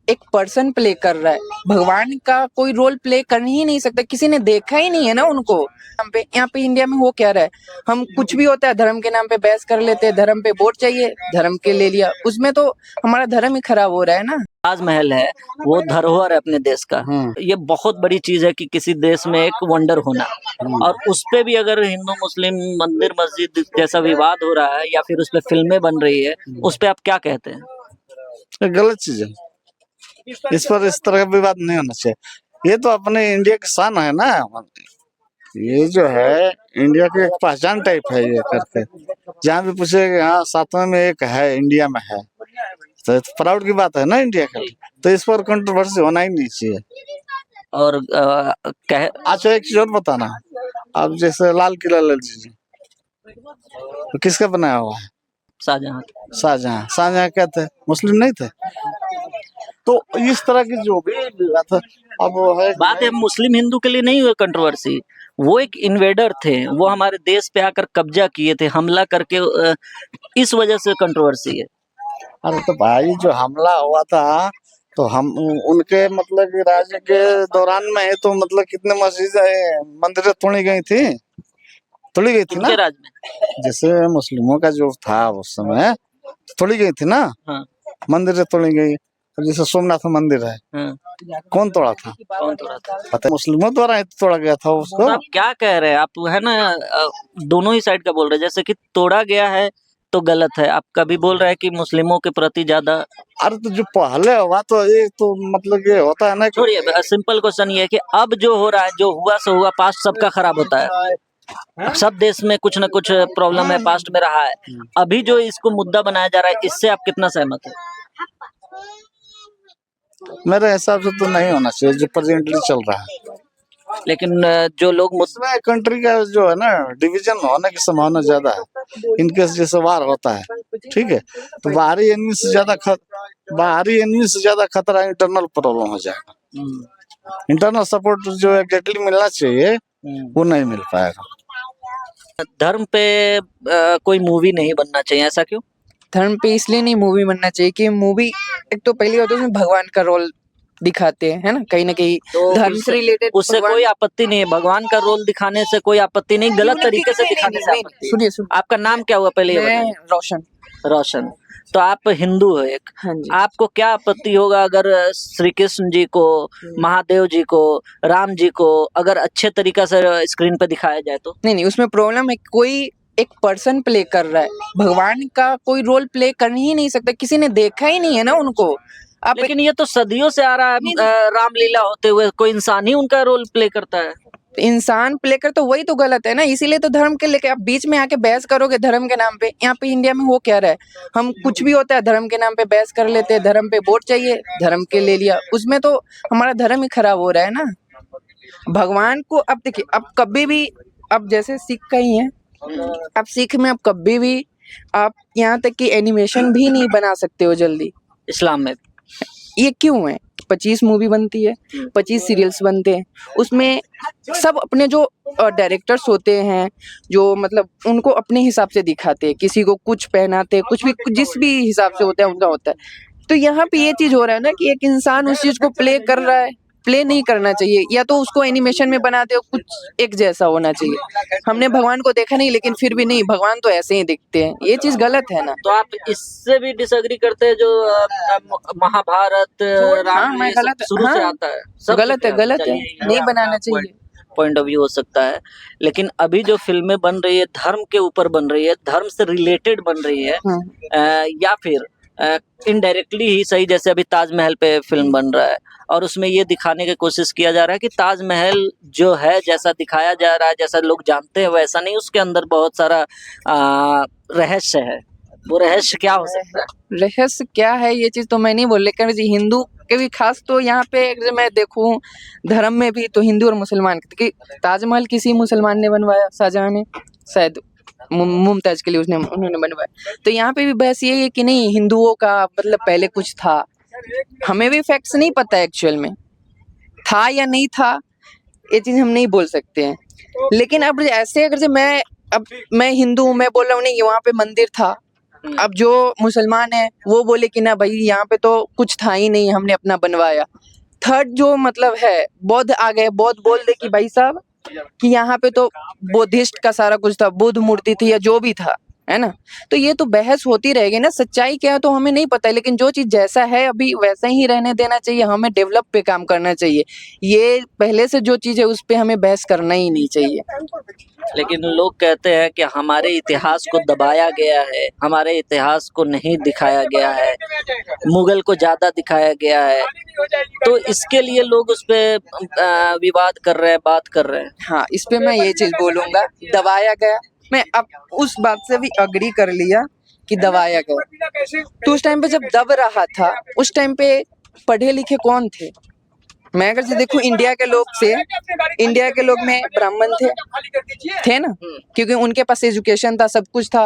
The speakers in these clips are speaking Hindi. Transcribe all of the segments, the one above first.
एक पर्सन प्ले कर रहा है, भगवान का कोई रोल प्ले कर ही नहीं सकता। किसी ने देखा ही नहीं है ना उनको। यहाँ पे इंडिया में हो क्या रहा है, हम कुछ भी होता है धर्म के नाम पे बहस कर लेते हैं, धर्म पे वोट चाहिए, धर्म के ले लिया, उसमें तो हमारा धर्म ही खराब हो रहा है ना। ताजमहल है वो धरोहर है अपने देश का। ये बहुत बड़ी चीज है कि किसी देश में एक वंडर होना, और उस पे भी अगर हिंदू मुस्लिम मंदिर मस्जिद जैसा विवाद हो रहा है या फिर उस पे फिल्में बन रही है, उस पे आप क्या कहते हैं? ये गलत चीज है, इस पर इस तरह का विवाद नहीं होना चाहिए। ये तो अपने इंडिया की शान है ना, ये जो है इंडिया की एक पहचान टाइप है। ये करके जहाँ भी पूछे हाँ सातवें में एक है, इंडिया में है, तो प्राउड की बात है ना इंडिया का। तो इस पर कंट्रोवर्सी होना ही नहीं चाहिए। और अच्छा एक चीज और बताना, अब जैसे लाल किला ले लीजिए, तो किसका बनाया हुआ है? शाहजहां। शाहजहां क्या थे? मुस्लिम नहीं थे? तो इस तरह की जो भी विवाद है, अब वो है बात है मुस्लिम हिंदू के लिए नहीं हुई कंट्रोवर्सी, वो एक इन्वेडर थे, वो हमारे देश पे आकर कब्जा किए थे, हमला करके, इस वजह से कंट्रोवर्सी है। अरे तो भाई जो हमला हुआ था तो हम उनके मतलब कि राज्य के दौरान में है, तो मतलब कितने मस्जिद मंदिर तोड़ी गई थी ना उनके राज में। जैसे मुस्लिमों का जो था उस समय तोड़ी गई थी ना। हाँ। मंदिर तोड़ी गई, जैसे सोमनाथ मंदिर है, हाँ। कौन तोड़ा था? कौन तोड़ा था? पता है, मुस्लिमों द्वारा ही तोड़ा गया था उसको। तो आप क्या कह रहे हैं? आप है ना दोनों ही साइड का बोल रहे हैं, जैसे कि तोड़ा गया है तो गलत है, आप कभी बोल रहे हैं कि मुस्लिमों के प्रति ज्यादा। अरे तो जो पहले हुआ तो ये तो मतलब ये होता है ना कि छोड़िए, सिंपल क्वेश्चन ये है कि अब जो हो रहा है, जो हुआ सो हुआ, पास्ट सबका खराब होता है। अब सब देश में कुछ ना कुछ प्रॉब्लम है, पास्ट में रहा है, अभी जो इसको मुद्दा बनाया जा रहा है, इससे आप कितना सहमत है? मेरे हिसाब से तो नहीं होना चाहिए जो प्रेजेंटली चल रहा है। लेकिन जो लोग उसमें कंट्री का जो है ना डिवीजन होने की संभावना ज्यादा है, इनकेस जैसे वार होता है, ठीक है, तो बाहरी एनिमी से ज्यादा खतरा इंटरनल प्रॉब्लम हो जाएगा। इंटरनल सपोर्ट जो एग्जैक्टली मिलना चाहिए वो नहीं मिल पाएगा। धर्म पे कोई मूवी नहीं बनना चाहिए, ऐसा क्यों? धर्म पे इसलिए नहीं मूवी बनना चाहिए कि मूवी एक तो पहली बात, उसमें भगवान का रोल दिखाते हैं, है ना, कहीं तो धर्म से रिलेटेड। उससे कोई आपत्ति नहीं है, भगवान का रोल दिखाने से कोई आपत्ति नहीं, गलत तरीके से दिखाने से आपत्ति है। सुनिए आपका नाम क्या हुआ पहले ये मैं बताइए? रोशन। रोशन। तो आप हिंदू हो एक, हाँ जी। आपको क्या आपत्ति होगा अगर श्री कृष्ण जी को, महादेव जी को, राम जी को अगर अच्छे तरीका से स्क्रीन पे दिखाया जाए तो? नहीं, उसमें प्रॉब्लम है, कोई एक पर्सन प्ले कर रहा है, भगवान का कोई रोल प्ले कर ही नहीं सकता। किसी ने देखा ही नहीं है ना उनको। आप लेकिन ये तो सदियों से आ रहा है, रामलीला होते हुए कोई इंसान ही उनका रोल प्ले करता है। इंसान प्ले कर, तो वही तो गलत है ना। इसीलिए तो धर्म के लेके आप बीच में आके बहस करोगे धर्म के नाम पे। यहाँ पे इंडिया में हो क्या रहा है, हम कुछ भी होता है धर्म के नाम पे बहस कर लेते हैं, धर्म पे वोट चाहिए, धर्म के ले लिया, उसमें तो हमारा धर्म ही खराब हो रहा है ना। भगवान को अब देखिए, अब कभी भी, अब जैसे सिख का ही है, अब सिख में अब कभी भी आप यहाँ तक कि एनिमेशन भी नहीं बना सकते हो जल्दी। इस्लाम में ये क्यों है? 25 मूवी बनती है, 25 सीरियल्स बनते हैं, उसमें सब अपने जो डायरेक्टर्स होते हैं, जो मतलब उनको अपने हिसाब से दिखाते हैं, किसी को कुछ पहनाते हैं, कुछ भी जिस भी हिसाब से होता है उनका होता है। तो यहाँ पे ये चीज हो रहा है ना कि एक इंसान उस चीज को प्ले कर रहा है, प्ले नहीं करना चाहिए, या तो उसको एनिमेशन में बनाते हो, कुछ एक जैसा होना चाहिए। हमने भगवान को देखा नहीं, लेकिन फिर भी नहीं, भगवान तो ऐसे ही दिखते हैं, ये चीज गलत है ना। तो आप इससे भी डिसएग्री करते हैं जो महाभारत राम मैं गलत, शुरू से आता है, सब गलत है, नहीं बनाना चाहिए। पॉइंट ऑफ व्यू हो सकता है, लेकिन अभी जो फिल्में बन रही है धर्म के ऊपर बन रही है, धर्म से रिलेटेड बन रही है, या फिर इनडायरेक्टली ही सही, जैसे अभी ताजमहल पे फिल्म बन रहा है और उसमें ये दिखाने की कोशिश किया जा रहा है कि ताजमहल जो है जैसा दिखाया जा रहा है, जैसा लोग जानते हैं वैसा नहीं, उसके अंदर बहुत सारा रहस्य है। वो रहस्य क्या हो सकता है? रहस्य क्या है ये चीज तो मैं नहीं बोल, लेकिन हिंदू के भी खास तो यहाँ पे अगर मैं देखूं धर्म में भी, तो हिंदू और मुसलमान, कि ताजमहल किसी मुसलमान ने बनवाया, शाहजहां ने, शायद मुमताज के लिए उन्होंने बनवाया। तो यहाँ पे भी बहस ये है कि नहीं, हिंदुओं का मतलब पहले कुछ था, हमें भी फैक्ट्स नहीं पता एक्चुअल में था या नहीं था, ये चीज हम नहीं बोल सकते हैं। लेकिन अब ऐसे अगर मैं हिंदू हूँ, मैं बोल रहा हूँ नहीं वहाँ पे मंदिर था, अब जो मुसलमान है वो बोले कि ना भाई यहाँ पे तो कुछ था ही नहीं, हमने अपना बनवाया। थर्ड जो मतलब है, बौद्ध आ गए, बौद्ध बोल दे कि भाई साहब कि यहाँ पे तो बुद्धिस्ट का सारा कुछ था, बुद्ध मूर्ति थी या जो भी था, है ना। तो ये तो बहस होती रहेगी ना, सच्चाई क्या है तो हमें नहीं पता है, लेकिन जो चीज जैसा है अभी वैसा ही रहने देना चाहिए, हमें डेवलप पे काम करना चाहिए। ये पहले से जो चीज है उस पे हमें बहस करना ही नहीं चाहिए। लेकिन लोग कहते हैं कि हमारे इतिहास को दबाया गया है, हमारे इतिहास को नहीं दिखाया गया है, मुगल को ज्यादा दिखाया गया है, तो इसके लिए लोग उस पे विवाद कर रहे हैं, बात कर रहे हैं। हाँ, इस पे मैं ये चीज बोलूंगा, दबाया गया, मैं अब उस बात से भी अग्री कर लिया कि दबाया गया। तो उस टाइम पे जब दब रहा था, उस टाइम पे पढ़े लिखे कौन थे? मैं अगर से देखूं, इंडिया के लोग में ब्राह्मण थे ना, क्योंकि उनके पास एजुकेशन था, सब कुछ था।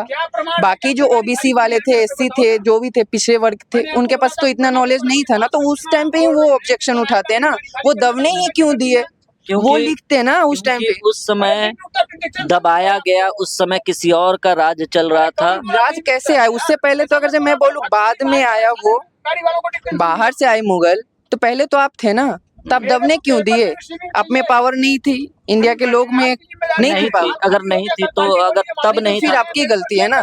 बाकी जो ओबीसी वाले थे, एससी थे, जो भी थे, पिछड़े वर्ग थे, उनके पास तो इतना नॉलेज नहीं था ना, तो उस टाइम पे ही वो ऑब्जेक्शन उठाते हैं ना, वो दबने ही क्यों दिए, वो लिखते ना उस टाइम पे। उस समय दबाया गया, उस समय किसी और का राज चल रहा था। राज कैसे आया? उससे पहले तो अगर से मैं बोलूं बाद में आया, वो बाहर से आए मुगल, तो पहले तो आप थे ना, तब दबने क्यों दिए? आप में पावर नहीं थी, इंडिया के लोग में नहीं थी पावर। अगर नहीं थी तो अगर तब नहीं फिर था, आपकी गलती है ना,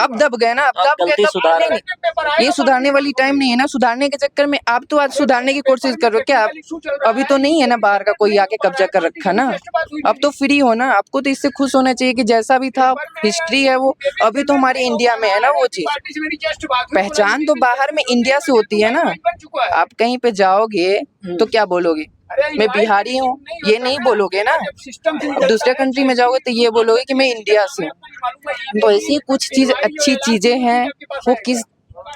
अब दब गए ना, अब दब गलती गए, सुधार है। ये सुधारने वाली टाइम नहीं है ना। सुधारने के चक्कर में आप तो आज सुधारने की कोशिश कर रहे हो क्या? आप अभी तो नहीं है ना बाहर का कोई आके कब्जा कर रखा ना, अब तो फ्री हो ना। आपको तो इससे खुश होना चाहिए कि जैसा भी था हिस्ट्री है वो अभी तो हमारे इंडिया में है ना वो चीज। पहचान तो बाहर में इंडिया से होती है ना। आप कहीं पे जाओगे तो क्या बोलोगे? मैं बिहारी हूँ, ये नहीं बोलोगे ना। दूसरे कंट्री में जाओगे तो ये बोलोगे कि मैं इंडिया से हूँ। तो ऐसी कुछ चीज अच्छी चीजें हैं, वो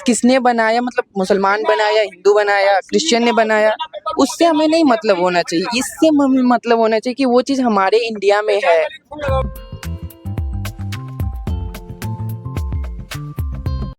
किसने बनाया, मतलब मुसलमान बनाया, हिंदू बनाया, क्रिश्चियन ने बनाया, उससे हमें नहीं मतलब होना चाहिए। इससे हमें मतलब होना चाहिए कि वो चीज हमारे इंडिया में है।